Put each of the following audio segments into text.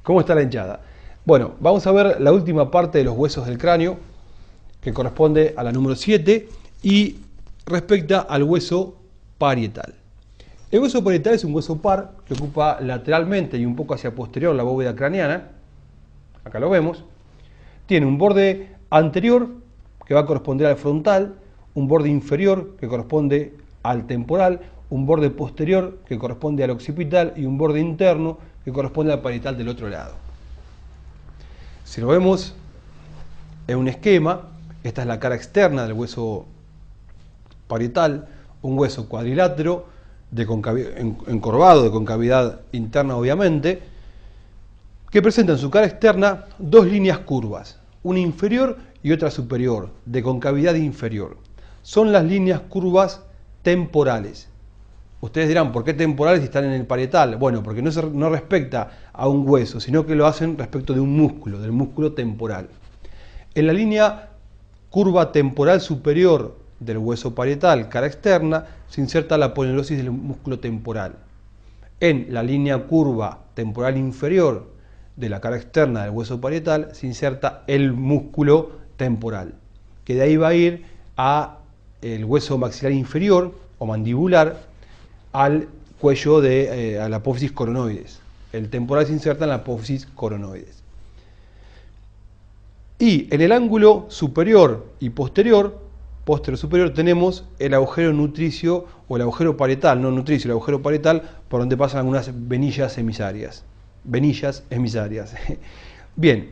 ¿Cómo está la hinchada? Bueno, vamos a ver la última parte de los huesos del cráneo, que corresponde a la número 7 y respecta al hueso parietal. El hueso parietal es un hueso par que ocupa lateralmente y un poco hacia posterior la bóveda craneana. Acá lo vemos. Tiene un borde anterior que va a corresponder al frontal, un borde inferior que corresponde al temporal, un borde posterior que corresponde al occipital y un borde interno que corresponde al parietal del otro lado. Si lo vemos en un esquema, esta es la cara externa del hueso parietal, un hueso cuadrilátero, encorvado, de concavidad interna obviamente, que presenta en su cara externa dos líneas curvas, una inferior y otra superior, de concavidad inferior. Son las líneas curvas temporales. Ustedes dirán, ¿por qué temporales si están en el parietal? Bueno, porque no respecta a un hueso, sino que lo hacen respecto de un músculo, del músculo temporal. En la línea curva temporal superior del hueso parietal, cara externa, se inserta la aponeurosis del músculo temporal. En la línea curva temporal inferior de la cara externa del hueso parietal se inserta el músculo temporal, que de ahí va a ir a el hueso maxilar inferior o mandibular, al cuello a la apófisis coronoides. El temporal se inserta en la apófisis coronoides. Y en el ángulo superior y posterior superior, tenemos el agujero nutricio o el agujero parietal, no nutricio, el agujero parietal por donde pasan algunas venillas emisarias. Bien,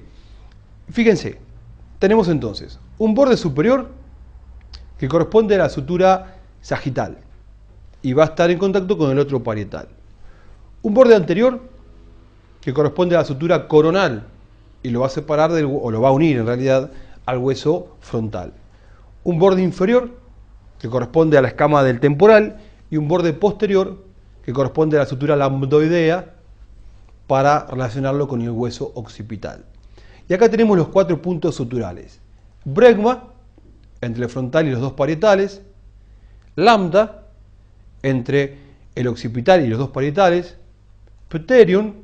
fíjense, tenemos entonces un borde superior que corresponde a la sutura sagital y va a estar en contacto con el otro parietal. Un borde anterior que corresponde a la sutura coronal y lo va a separar o lo va a unir en realidad al hueso frontal. Un borde inferior que corresponde a la escama del temporal y un borde posterior que corresponde a la sutura lambdoidea para relacionarlo con el hueso occipital. Y acá tenemos los 4 puntos suturales. Bregma entre el frontal y los dos parietales, lambda entre el occipital y los dos parietales, pterion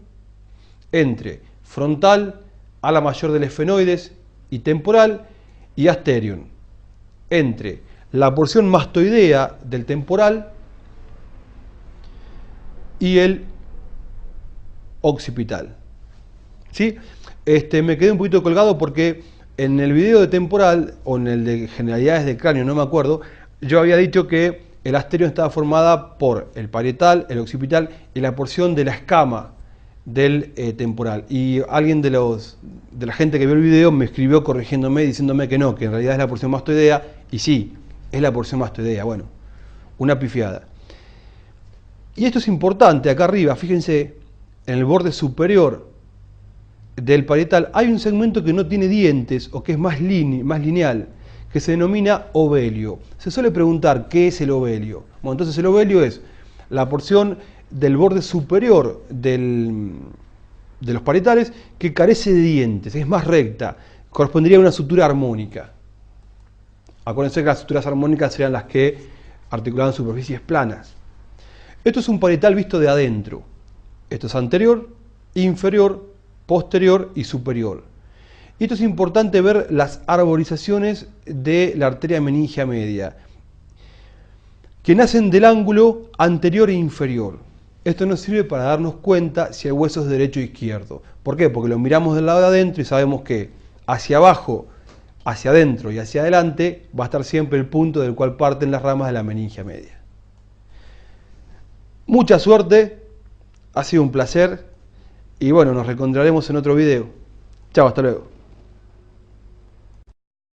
entre frontal, ala mayor del esfenoides y temporal, y asterion entre la porción mastoidea del temporal y el occipital. ¿Sí? Me quedé un poquito colgado porque en el video de temporal o en el de generalidades del cráneo, no me acuerdo, yo había dicho que el asterion estaba formada por el parietal, el occipital y la porción de la escama del temporal. Y alguien de la gente que vio el video me escribió corrigiéndome, diciéndome que no, que en realidad es la porción mastoidea, y sí, es la porción mastoidea. Bueno, una pifiada. Y esto es importante, acá arriba, fíjense, en el borde superior del parietal hay un segmento que no tiene dientes o que es más lineal, que se denomina ovelio. Se suele preguntar qué es el ovelio. Bueno, entonces el ovelio es la porción del borde superior de los parietales que carece de dientes, es más recta, correspondería a una sutura armónica. Acuérdense que las suturas armónicas serían las que articulaban superficies planas. Esto es un parietal visto de adentro. Esto es anterior, inferior, posterior y superior. Y esto es importante ver las arborizaciones de la arteria meningia media, que nacen del ángulo anterior e inferior. Esto nos sirve para darnos cuenta si hay huesos derecho o izquierdo. ¿Por qué? Porque lo miramos del lado de adentro y sabemos que hacia abajo, hacia adentro y hacia adelante va a estar siempre el punto del cual parten las ramas de la meningia media. Mucha suerte, ha sido un placer y bueno, nos reencontraremos en otro video. Chao, hasta luego.